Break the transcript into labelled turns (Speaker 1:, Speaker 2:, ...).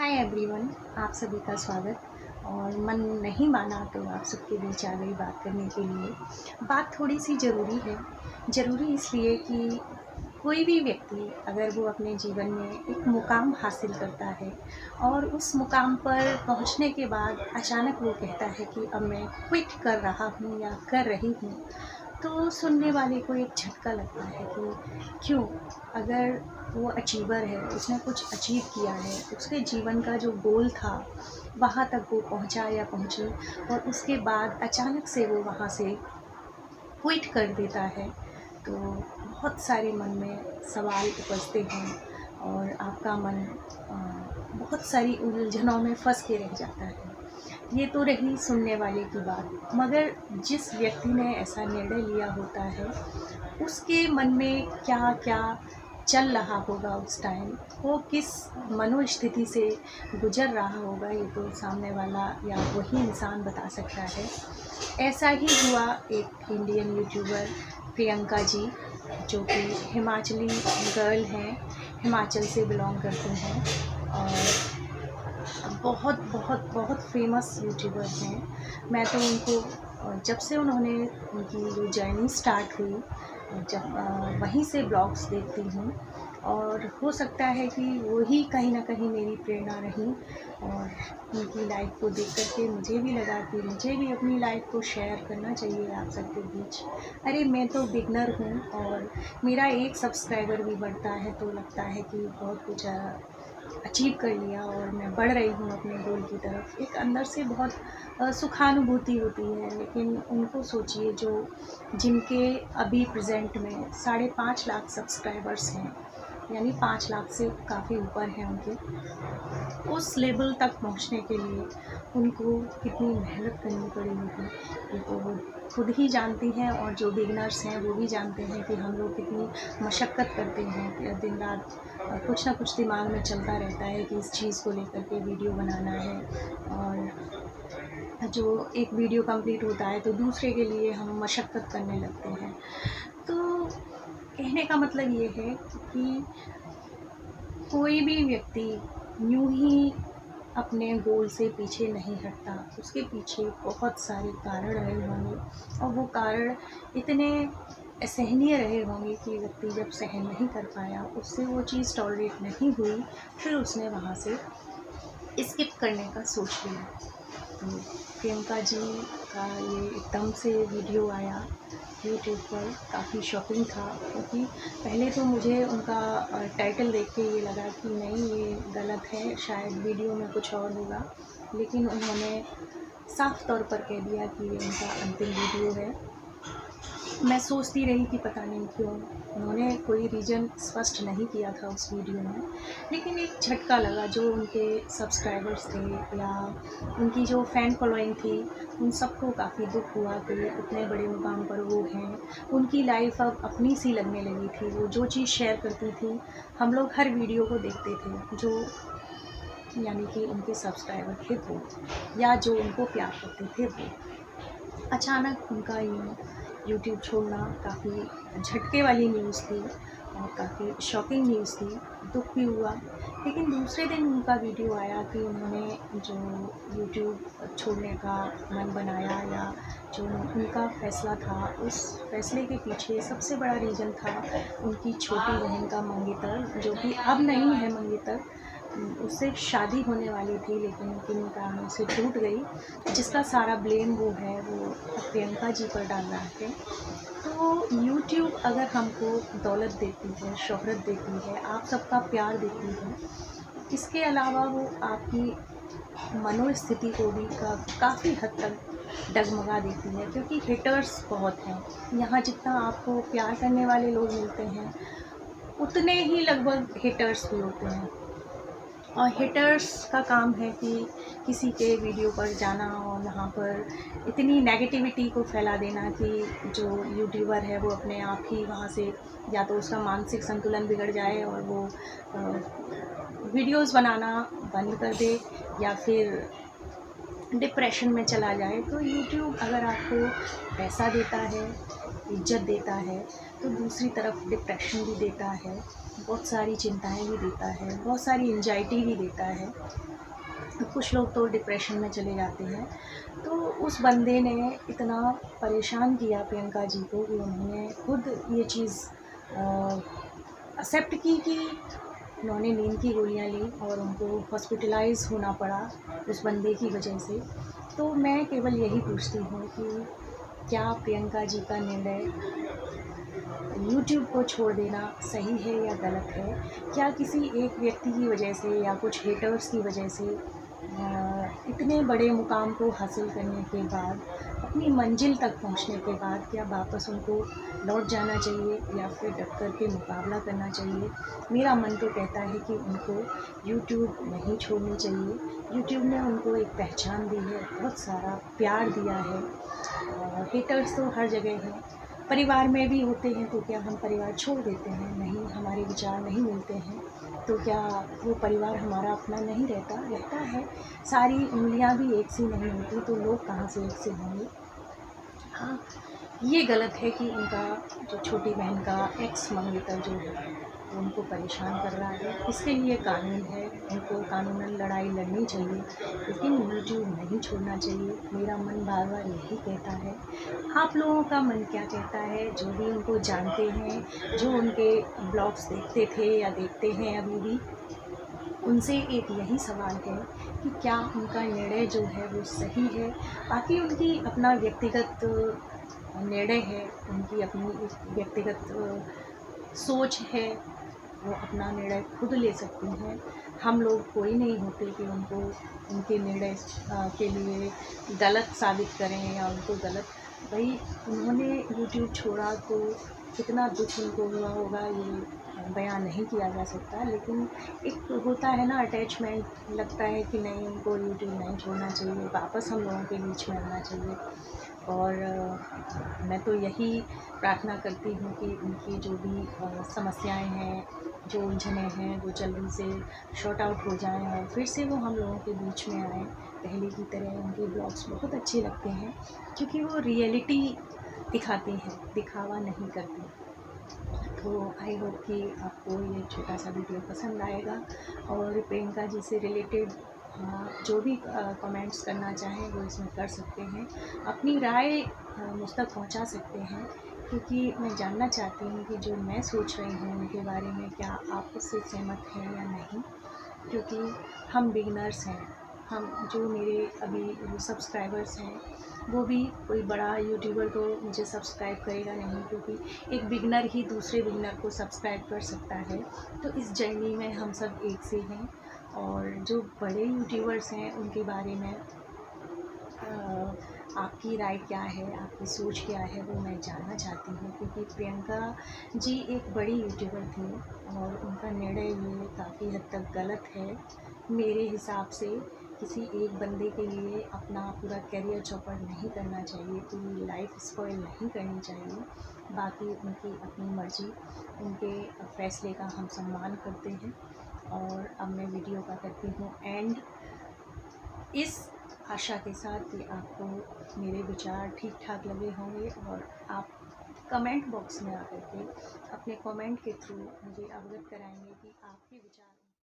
Speaker 1: Hi everyone, आप सभी का स्वागत। और मन नहीं माना तो आप सबके बीच आ गई बात करने के लिए। बात थोड़ी सी ज़रूरी है। ज़रूरी इसलिए कि कोई भी व्यक्ति अगर वो अपने जीवन में एक मुकाम हासिल करता है और उस मुकाम पर पहुंचने के बाद अचानक वो कहता है कि अब मैं क्विट कर रहा हूँ या कर रही हूँ, तो सुनने वाले को एक झटका लगता है कि क्यों? अगर वो अचीवर है, उसने कुछ अचीव किया है, उसके जीवन का जो गोल था वहाँ तक वो पहुँचा या पहुँची, और उसके बाद अचानक से वो वहाँ से क्विट कर देता है, तो बहुत सारे मन में सवाल उपजते हैं और आपका मन बहुत सारी उलझनों में फंस के रह जाता है। ये तो रही सुनने वाले की बात, मगर जिस व्यक्ति ने ऐसा निर्णय लिया होता है उसके मन में क्या क्या चल रहा होगा उस टाइम, वो किस मनोस्थिति से गुजर रहा होगा, ये तो सामने वाला या वही इंसान बता सकता है। ऐसा ही हुआ एक इंडियन यूट्यूबर प्रियंका जी, जो कि हिमाचली गर्ल हैं, हिमाचल से बिलोंग करती हैं और बहुत बहुत बहुत फेमस यूट्यूबर हैं। मैं तो उनको जब से उन्होंने उनकी जो जर्नी स्टार्ट हुई, जब वहीं से ब्लॉग्स देखती हूँ, और हो सकता है कि वही कहीं ना कहीं मेरी प्रेरणा रही। और उनकी लाइफ को देख कर के मुझे भी लगा कि मुझे भी अपनी लाइफ को शेयर करना चाहिए आप सबके बीच। अरे मैं तो बिगनर हूँ और मेरा एक सब्सक्राइबर भी बढ़ता है तो लगता है कि बहुत कुछ अचीव कर लिया और मैं बढ़ रही हूँ अपने गोल की तरफ। एक अंदर से बहुत सुखानुभूति होती है। लेकिन उनको सोचिए जो जिनके अभी प्रेजेंट में 5.5 लाख सब्सक्राइबर्स हैं, यानी 5 लाख से काफ़ी ऊपर हैं उनके। उस लेवल तक पहुंचने के लिए उनको कितनी मेहनत करनी पड़ी होगी, ये तो वो खुद ही जानती हैं, और जो बिगनर्स हैं वो भी जानते हैं कि हम लोग कितनी मशक्क़त करते हैं कि दिन रात कुछ ना कुछ दिमाग में चलता रहता है कि इस चीज़ को लेकर के वीडियो बनाना है। और जो एक वीडियो कंप्लीट होता है तो दूसरे के लिए हम मशक्क़त करने लगते हैं। तो कहने का मतलब ये है कि कोई भी व्यक्ति यूं ही अपने गोल से पीछे नहीं हटता, उसके पीछे बहुत सारे कारण रहे होंगे, और वो कारण इतने असहनीय रहे होंगे कि व्यक्ति जब सहन नहीं कर पाया, उससे वो चीज़ टॉलरेट नहीं हुई, फिर उसने वहाँ से स्किप करने का सोच लिया। तो प्रियंका जी का ये एकदम से वीडियो आया यूट्यूब पर, काफ़ी शॉकिंग था, क्योंकि पहले तो मुझे उनका टाइटल देख के ये लगा कि नहीं ये गलत है, शायद वीडियो में कुछ और होगा। लेकिन उन्होंने साफ तौर पर कह दिया कि ये उनका अंतिम वीडियो है। मैं सोचती रही कि पता नहीं क्यों उन्होंने कोई रीज़न स्पष्ट नहीं किया था उस वीडियो में, लेकिन एक झटका लगा। जो उनके सब्सक्राइबर्स थे या उनकी जो फ़ैन फॉलोइंग थी, उन सबको काफ़ी दुख हुआ कि इतने बड़े मुकाम पर वो हैं, उनकी लाइफ अब अपनी सी लगने लगी थी। वो जो चीज़ शेयर करती थी, हम लोग हर वीडियो को देखते थे, जो यानी कि उनके सब्सक्राइबर थे वो, या जो उनको प्यार करते थे वो। अचानक उनका यूट्यूब छोड़ना काफ़ी झटके वाली न्यूज़ थी और काफ़ी शॉकिंग न्यूज़ थी, दुख भी हुआ। लेकिन दूसरे दिन उनका वीडियो आया कि उन्होंने जो यूट्यूब छोड़ने का मन बनाया, या जो उनका फ़ैसला था, उस फ़ैसले के पीछे सबसे बड़ा रीज़न था उनकी छोटी बहन का मंगेतर, जो कि अब नहीं है मंगेतर। उससे शादी होने वाली थी लेकिन किन्हीं कारणों से टूट गई, जिसका सारा ब्लेम वो है वो प्रियंका जी पर डाल रहा है। तो यूट्यूब अगर हमको दौलत देती है, शोहरत देती है, आप सबका प्यार देती है, इसके अलावा वो आपकी मनोस्थिति को भी काफ़ी हद तक डगमगा देती है, क्योंकि हेटर्स बहुत हैं यहाँ। जितना आपको प्यार करने वाले लोग मिलते हैं, उतने ही लगभग हेटर्स भी होते हैं। और हेटर्स का काम है कि किसी के वीडियो पर जाना और वहाँ पर इतनी नेगेटिविटी को फैला देना कि जो यूट्यूबर है वो अपने आप ही वहाँ से, या तो उसका मानसिक संतुलन बिगड़ जाए और वो वीडियोस बनाना बंद कर दे, या फिर डिप्रेशन में चला जाए। तो यूट्यूब अगर आपको पैसा देता है, इज्जत देता है, तो दूसरी तरफ डिप्रेशन भी देता है। बहुत सारी चिंताएं भी देता है, बहुत सारी एंजाइटी भी देता है। कुछ लोग तो डिप्रेशन में चले जाते हैं। तो उस बंदे ने इतना परेशान किया प्रियंका जी को कि उन्होंने खुद ये चीज़ एक्सेप्ट की कि उन्होंने नींद की गोलियां ली और उनको हॉस्पिटलाइज होना पड़ा उस बंदे की वजह से। तो मैं केवल यही पूछती हूँ कि क्या प्रियंका जी का निर्णय यूट्यूब को छोड़ देना सही है या गलत है? क्या किसी एक व्यक्ति की वजह से या कुछ हेटर्स की वजह से इतने बड़े मुकाम को हासिल करने के बाद, अपनी मंजिल तक पहुंचने के बाद क्या वापस उनको लौट जाना चाहिए या फिर डट कर के मुकाबला करना चाहिए? मेरा मन तो कहता है कि उनको यूट्यूब नहीं छोड़नी चाहिए। यूट्यूब ने उनको एक पहचान दी है, बहुत सारा प्यार दिया है। हेटर्स तो हर जगह हैं, परिवार में भी होते हैं। तो क्या हम परिवार छोड़ देते हैं? नहीं, हमारे विचार नहीं मिलते हैं तो क्या वो परिवार हमारा अपना नहीं रहता है। सारी उंगलियां भी एक सी नहीं होती, तो लोग कहाँ से एक से होंगे। हाँ, ये गलत है कि उनका जो छोटी बहन का एक्स मंगेतर जो है वो उनको परेशान कर रहा है। इसके लिए कानून है, उनको कानूनन लड़ाई लड़नी चाहिए, लेकिन यूट्यूब नहीं छोड़ना चाहिए। मेरा मन बार बार यही कहता है। आप लोगों का मन क्या कहता है? जो भी उनको जानते हैं, जो उनके ब्लॉग्स देखते थे या देखते हैं अभी भी, उनसे एक यही सवाल है कि क्या उनका निर्णय जो है वो सही है? बाकी उनकी अपना व्यक्तिगत निर्णय है, उनकी अपनी एक व्यक्तिगत सोच है, वो अपना निर्णय खुद ले सकती हैं। हम लोग कोई नहीं होते कि उनको उनके निर्णय के लिए गलत साबित करें या उनको गलत। भाई, उन्होंने यूट्यूब छोड़ा तो कितना दुख उनको हुआ होगा, ये बयान नहीं किया जा सकता। लेकिन एक होता है ना अटैचमेंट, लगता है कि नहीं, उनको यूट्यूब नहीं छोड़ना चाहिए, वापस हम लोगों के बीच में आना चाहिए। और मैं तो यही प्रार्थना करती हूँ कि उनकी जो भी समस्याएं हैं, जो उलझनें हैं, वो जल्दी से शॉर्ट आउट हो जाएं और फिर से वो हम लोगों के बीच में आएँ पहले की तरह। उनके ब्लॉग्स बहुत अच्छे लगते हैं क्योंकि वो रियलिटी दिखाती हैं, दिखावा नहीं करती। तो आई होप कि आपको ये छोटा सा वीडियो पसंद आएगा और प्रियंका जी से रिलेटेड जो भी कमेंट्स करना चाहें वो इसमें कर सकते हैं। अपनी राय मुझ तक पहुंचा सकते हैं, क्योंकि मैं जानना चाहती हूँ कि जो मैं सोच रही हूँ उनके बारे में क्या आप उससे सहमत हैं या नहीं। क्योंकि हम बिगिनर्स हैं, हम जो मेरे अभी जो सब्सक्राइबर्स हैं वो भी कोई बड़ा यूट्यूबर तो मुझे सब्सक्राइब करेगा नहीं, क्योंकि एक बिगिनर ही दूसरे बिगिनर को सब्सक्राइब कर सकता है। तो इस जर्नी में हम सब एक से हैं। और जो बड़े यूट्यूबर्स हैं उनके बारे में आपकी राय क्या है, आपकी सोच क्या है, वो मैं जानना चाहती हूँ। क्योंकि प्रियंका जी एक बड़ी यूट्यूबर थी और उनका निर्णय ये काफ़ी हद तक गलत है मेरे हिसाब से। किसी एक बंदे के लिए अपना पूरा करियर चौपट नहीं करना चाहिए, पूरी लाइफ स्पॉइल नहीं करनी चाहिए। बाकी उनकी अपनी मर्ज़ी, उनके फ़ैसले का हम सम्मान करते हैं। और अब मैं वीडियो का करती हूँ एंड, इस आशा के साथ कि आपको मेरे विचार ठीक ठाक लगे होंगे और आप कमेंट बॉक्स में आकर के अपने कमेंट के थ्रू मुझे अवगत कराएंगे कि आपके विचार